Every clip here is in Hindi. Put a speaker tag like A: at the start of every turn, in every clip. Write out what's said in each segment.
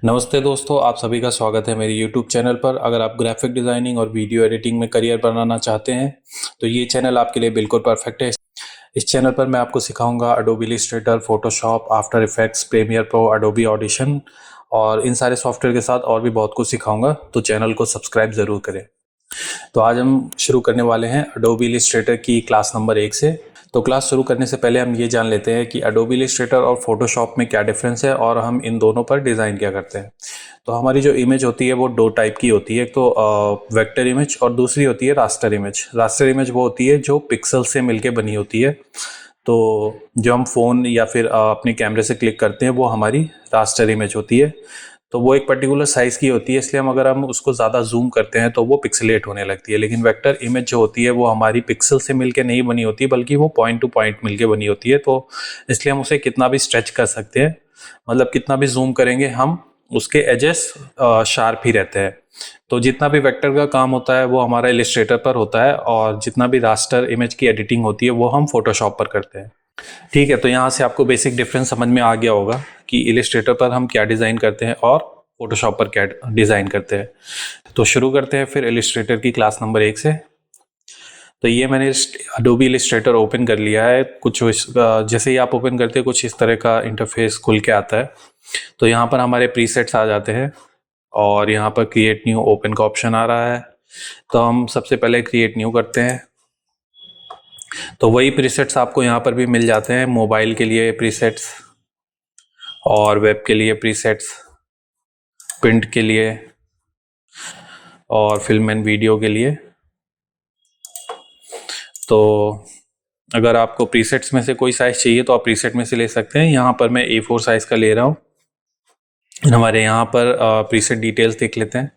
A: नमस्ते दोस्तों, आप सभी का स्वागत है मेरे YouTube चैनल पर। अगर आप ग्राफिक डिज़ाइनिंग और वीडियो एडिटिंग में करियर बनाना चाहते हैं तो ये चैनल आपके लिए बिल्कुल परफेक्ट है। इस चैनल पर मैं आपको सिखाऊंगा Adobe Illustrator, Photoshop, After Effects, Premiere Pro, Adobe Audition और इन सारे सॉफ्टवेयर के साथ और भी बहुत कुछ सिखाऊंगा, तो चैनल को सब्सक्राइब ज़रूर करें। तो आज हम शुरू करने वाले हैं अडोबी इलस्ट्रेटर की क्लास नंबर 1 से। तो क्लास शुरू करने से पहले हम ये जान लेते हैं कि अडोबी इलस्ट्रेटर और फोटोशॉप में क्या डिफरेंस है और हम इन दोनों पर डिज़ाइन क्या करते हैं। तो हमारी जो इमेज होती है वो दो टाइप की होती है, एक तो वेक्टर इमेज और दूसरी होती है रास्टर इमेज। रास्टर इमेज वो होती है जो पिक्सल से मिलके बनी होती है। तो जो हम फ़ोन या फिर अपने कैमरे से क्लिक करते हैं वो हमारी रास्टर इमेज होती है। तो वो एक पर्टिकुलर साइज़ की होती है, इसलिए हम उसको ज़्यादा जूम करते हैं तो वो पिक्सेलेट होने लगती है। लेकिन वेक्टर इमेज जो होती है वो हमारी पिक्सल से मिलके नहीं बनी होती, बल्कि वो पॉइंट टू पॉइंट मिलके बनी होती है। तो इसलिए हम उसे कितना भी स्ट्रेच कर सकते हैं, मतलब कितना भी जूम करेंगे हम, उसके एजेस शार्प ही रहते हैं। तो जितना भी वेक्टर का काम होता है वो हमारा इलस्ट्रेटर पर होता है, और जितना भी रास्टर इमेज की एडिटिंग होती है वो हम फोटोशॉप पर करते हैं। ठीक है, तो यहाँ से आपको बेसिक डिफरेंस समझ में आ गया होगा कि इलस्ट्रेटर पर हम क्या डिज़ाइन करते हैं और फोटोशॉप पर क्या डिज़ाइन करते हैं। तो शुरू करते हैं फिर इलस्ट्रेटर की क्लास नंबर 1 से। तो ये मैंने अडोबी इलस्ट्रेटर ओपन कर लिया है। जैसे ही आप ओपन करते हैं कुछ इस तरह का इंटरफेस खुल के आता है। तो यहाँ पर हमारे प्रीसेट्स आ जाते हैं और यहाँ पर क्रिएट न्यू ओपन का ऑप्शन आ रहा है। तो हम सबसे पहले क्रिएट न्यू करते हैं। तो वही प्रीसेट्स आपको यहाँ पर भी मिल जाते हैं, मोबाइल के लिए प्रीसेट्स और वेब के लिए प्रीसेट्स, प्रिंट के लिए और फिल्म एंड वीडियो के लिए। तो अगर आपको प्रीसेट्स में से कोई साइज़ चाहिए तो आप प्रीसेट में से ले सकते हैं। यहाँ पर मैं A4 साइज़ का ले रहा हूँ। हमारे यहाँ पर प्रीसेट डिटेल्स देख लेते हैं।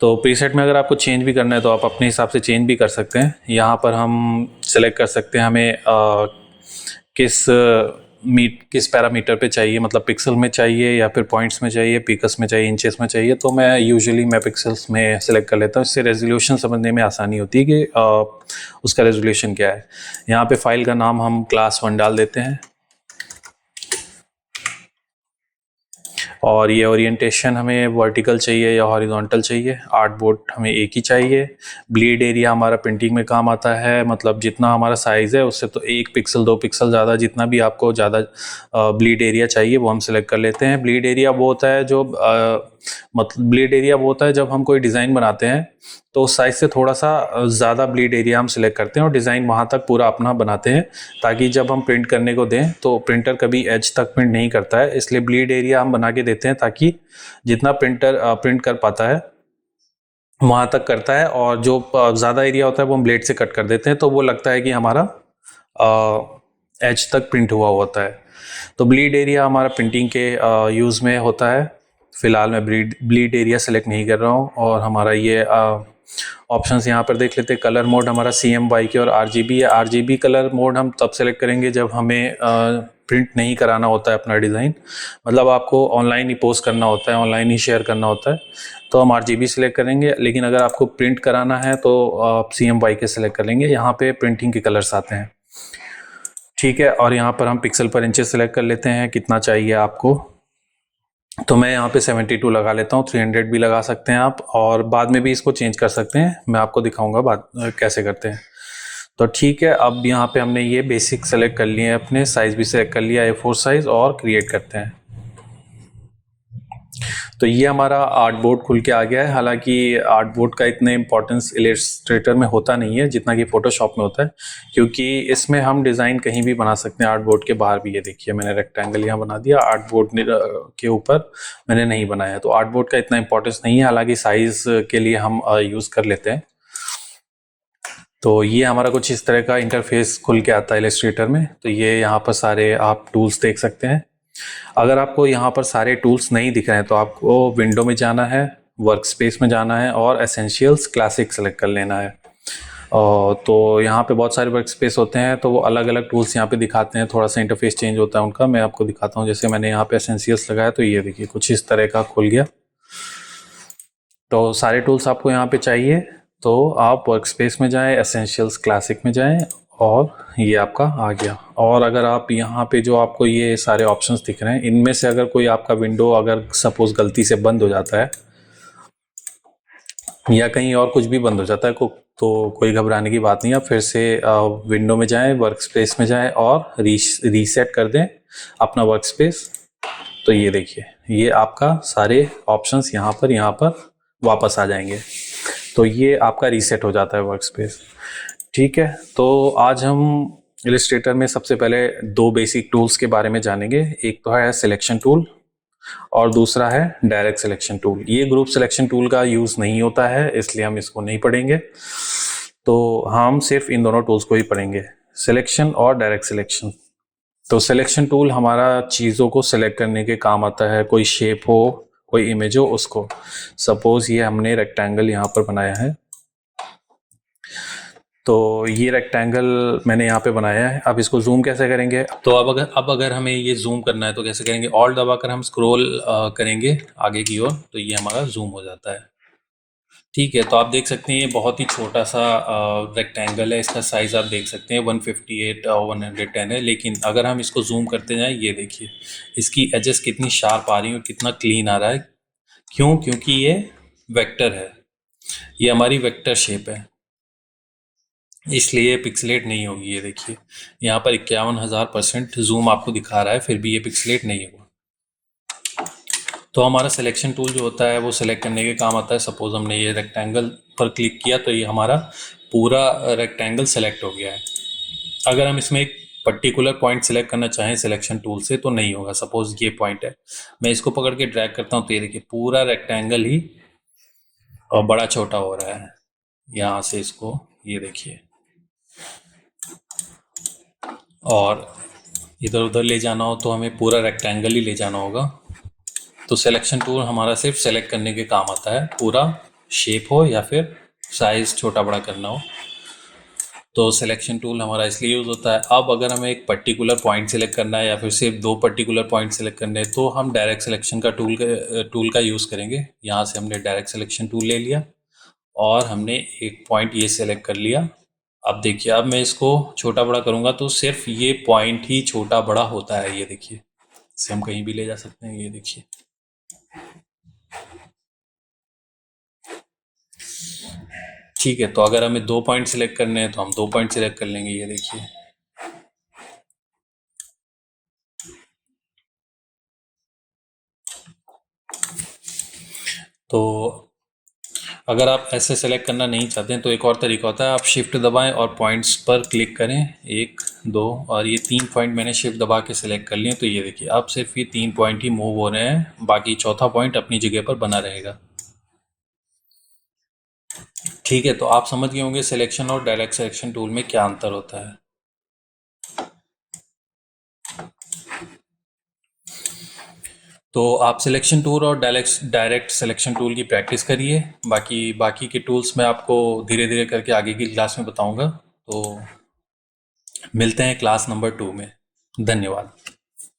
A: तो प्रीसेट में अगर आपको चेंज भी करना है तो आप अपने हिसाब से चेंज भी कर सकते हैं। यहाँ पर हम सेलेक्ट कर सकते हैं हमें किस पैरामीटर पे चाहिए, मतलब पिक्सल में चाहिए या फिर पॉइंट्स में चाहिए, पिक्स में चाहिए, इंचेस में चाहिए। तो मैं पिक्सल्स में सेलेक्ट कर लेता हूँ, इससे रेजोल्यूशन समझने में आसानी होती है कि उसका रेजोल्यूशन क्या है। यहाँ पे फाइल का नाम हम क्लास 1 डाल देते हैं, और ये ओरिएंटेशन हमें वर्टिकल चाहिए या हॉरिजॉन्टल चाहिए। आर्टबोर्ड हमें एक ही चाहिए। ब्लीड एरिया हमारा प्रिंटिंग में काम आता है, मतलब जितना हमारा साइज़ है उससे तो 1 पिक्सल 2 पिक्सल ज़्यादा, जितना भी आपको ज़्यादा ब्लीड एरिया चाहिए वो हम सिलेक्ट कर लेते हैं। ब्लीड एरिया वो होता है जब हम कोई डिज़ाइन बनाते हैं तो उस साइज से थोड़ा सा ज़्यादा ब्लीड एरिया हम सिलेक्ट करते हैं और डिज़ाइन वहाँ तक पूरा अपना बनाते हैं, ताकि जब हम प्रिंट करने को दें तो प्रिंटर कभी एज तक प्रिंट नहीं करता है। इसलिए ब्लीड एरिया हम बना के देते हैं ताकि जितना प्रिंटर प्रिंट कर पाता है वहाँ तक करता है, और जो ज़्यादा एरिया होता है वो हम ब्लेड से कट कर देते हैं, तो वो लगता है कि हमारा एज तक प्रिंट हुआ होता है। तो ब्लीड एरिया हमारा प्रिंटिंग के यूज़ में होता है। फिलहाल मैं ब्लीड एरिया सेलेक्ट नहीं कर रहा हूँ। और हमारा ये ऑप्शंस यहाँ पर देख लेते हैं। कलर मोड हमारा CMYK और RGB है। RGB कलर मोड हम तब सेलेक्ट करेंगे जब हमें प्रिंट नहीं कराना होता है अपना डिज़ाइन, मतलब आपको ऑनलाइन ही पोस्ट करना होता है, ऑनलाइन ही शेयर करना होता है, तो हम RGB सेलेक्ट करेंगे। लेकिन अगर आपको प्रिंट कराना है तो आप CMYK सेलेक्ट कर लेंगे। यहाँ पे प्रिंटिंग के कलर्स आते हैं। ठीक है, और यहाँ पर हम पिक्सल पर इंचेस सेलेक्ट कर लेते हैं, कितना चाहिए आपको। तो मैं यहाँ पे 72 लगा लेता हूँ। 300 भी लगा सकते हैं आप, और बाद में भी इसको चेंज कर सकते हैं, मैं आपको दिखाऊंगा बाद कैसे करते हैं। तो ठीक है, अब यहाँ पे हमने ये बेसिक सेलेक्ट कर लिए हैं, अपने साइज़ भी सेलेक्ट कर लिया A4 साइज़, और क्रिएट करते हैं। तो ये हमारा आर्टबोर्ड खुल के आ गया है। हालांकि आर्टबोर्ड का इतने इंपॉर्टेंस इलस्ट्रेटर में होता नहीं है जितना कि फोटोशॉप में होता है, क्योंकि इसमें हम डिज़ाइन कहीं भी बना सकते हैं। आर्टबोर्ड के बाहर भी, ये देखिए मैंने रेक्टेंगल यहाँ बना दिया, आर्टबोर्ड के ऊपर मैंने नहीं बनाया। तो आर्टबोर्ड का इतना इंपॉर्टेंस नहीं है, हालांकि साइज़ के लिए हम यूज़ कर लेते हैं। तो ये हमारा कुछ इस तरह का इंटरफेस खुल के आता है इलस्ट्रेटर में। तो ये यहाँ पर सारे आप टूल्स देख सकते हैं। अगर आपको यहाँ पर सारे टूल्स नहीं दिख रहे हैं तो आपको विंडो में जाना है, वर्क स्पेस में जाना है, और एसेंशियल्स क्लासिक सेलेक्ट कर लेना है। तो यहाँ पे बहुत सारे वर्क स्पेस होते हैं, तो वो अलग अलग टूल्स यहाँ पे दिखाते हैं। थोड़ा सा इंटरफेस चेंज होता है उनका, मैं आपको दिखाता हूँ। जैसे मैंने यहाँ पे एसेंशियल्स लगाया तो ये देखिए कुछ इस तरह का खुल गया। तो सारे टूल्स आपको यहाँ पे चाहिए तो आप वर्क स्पेस में जाएँ, एसेंशियल्स क्लासिक में जाएँ, और ये आपका आ गया। और अगर आप यहाँ पे जो आपको ये सारे ऑप्शंस दिख रहे हैं, इनमें से अगर कोई आपका विंडो अगर सपोज गलती से बंद हो जाता है या कहीं और कुछ भी बंद हो जाता है तो कोई घबराने की बात नहीं। आप फिर से विंडो में जाएं, वर्क स्पेस में जाएं और रीसेट कर दें अपना वर्क स्पेस। तो ये देखिए, ये आपका सारे ऑप्शंस यहाँ पर वापस आ जाएंगे। तो ये आपका रीसेट हो जाता है वर्क स्पेस। ठीक है, तो आज हम इलस्ट्रेटर में सबसे पहले दो बेसिक टूल्स के बारे में जानेंगे। एक तो है सिलेक्शन टूल और दूसरा है डायरेक्ट सिलेक्शन टूल। ये ग्रुप सिलेक्शन टूल का यूज़ नहीं होता है, इसलिए हम इसको नहीं पढ़ेंगे। तो हम सिर्फ इन दोनों टूल्स को ही पढ़ेंगे, सिलेक्शन और डायरेक्ट सिलेक्शन। तो सिलेक्शन टूल हमारा चीज़ों को सिलेक्ट करने के काम आता है। कोई शेप हो, कोई इमेज हो, उसको सपोज ये हमने रेक्टेंगल यहाँ पर बनाया है, तो ये रेक्टेंगल मैंने यहाँ पे बनाया है। अब इसको जूम कैसे करेंगे? तो अब अगर हमें ये जूम करना है तो कैसे करेंगे? ऑल्ट दबाकर हम स्क्रॉल करेंगे आगे की ओर, तो ये हमारा जूम हो जाता है। ठीक है, तो आप देख सकते हैं ये बहुत ही छोटा सा रेक्टेंगल है। इसका साइज़ आप देख सकते हैं 158 और 110 है। लेकिन अगर हम इसको जूम करते जाएं, ये देखिए इसकी एजेस कितनी शार्प आ रही हैं और कितना क्लीन आ रहा है। क्यों? क्योंकि ये वेक्टर है, ये हमारी वेक्टर शेप है, इसलिए पिक्सलेट नहीं होगी। ये देखिए यहाँ पर 51,000% जूम आपको दिखा रहा है, फिर भी ये पिक्सलेट नहीं होगा। तो हमारा सिलेक्शन टूल जो होता है वो सिलेक्ट करने के काम आता है। सपोज हमने ये रेक्टेंगल पर क्लिक किया तो ये हमारा पूरा रेक्टेंगल सेलेक्ट हो गया है। अगर हम इसमें एक पर्टिकुलर पॉइंट सेलेक्ट करना चाहें सिलेक्शन टूल से तो नहीं होगा। सपोज ये पॉइंट है, मैं इसको पकड़ के ड्रैग करता हूँ तो ये देखिए पूरा रेक्टेंगल ही बड़ा छोटा हो रहा है। यहाँ से इसको ये देखिए, और इधर उधर ले जाना हो तो हमें पूरा रेक्टेंगल ही ले जाना होगा। तो सिलेक्शन टूल हमारा सिर्फ सेलेक्ट करने के काम आता है, पूरा शेप हो या फिर साइज छोटा बड़ा करना हो। तो सिलेक्शन टूल हमारा इसलिए यूज़ होता है। अब अगर हमें एक पर्टिकुलर पॉइंट सेलेक्ट करना है या फिर सिर्फ दो पर्टिकुलर पॉइंट सेलेक्ट करने हैं तो हम डायरेक्ट सिलेक्शन का टूल का यूज़ करेंगे। यहाँ से हमने डायरेक्ट सिलेक्शन टूल ले लिया और हमने एक पॉइंट ये सेलेक्ट कर लिया। अब देखिए, अब मैं इसको छोटा बड़ा करूँगा तो सिर्फ ये पॉइंट ही छोटा बड़ा होता है। ये देखिए, इसे हम कहीं भी ले जा सकते हैं। ये देखिए, ठीक है। तो अगर हमें दो पॉइंट सिलेक्ट करने हैं तो हम दो पॉइंट सिलेक्ट कर लेंगे। ये देखिए, तो अगर आप ऐसे सेलेक्ट करना नहीं चाहते हैं तो एक और तरीका होता है, आप शिफ्ट दबाएं और पॉइंट्स पर क्लिक करें, एक दो, और ये तीन पॉइंट मैंने शिफ्ट दबा के सिलेक्ट कर लिए। तो ये देखिए अब सिर्फ ये तीन पॉइंट ही मूव हो रहे हैं, बाकी चौथा पॉइंट अपनी जगह पर बना रहेगा। ठीक है, तो आप समझ गए होंगे सिलेक्शन और डायरेक्ट सिलेक्शन टूल में क्या अंतर होता है। तो आप सिलेक्शन टूल और डायरेक्ट सिलेक्शन टूल की प्रैक्टिस करिए। बाकी के टूल्स मैं आपको धीरे धीरे करके आगे की क्लास में बताऊंगा। तो मिलते हैं क्लास नंबर 2 में। धन्यवाद।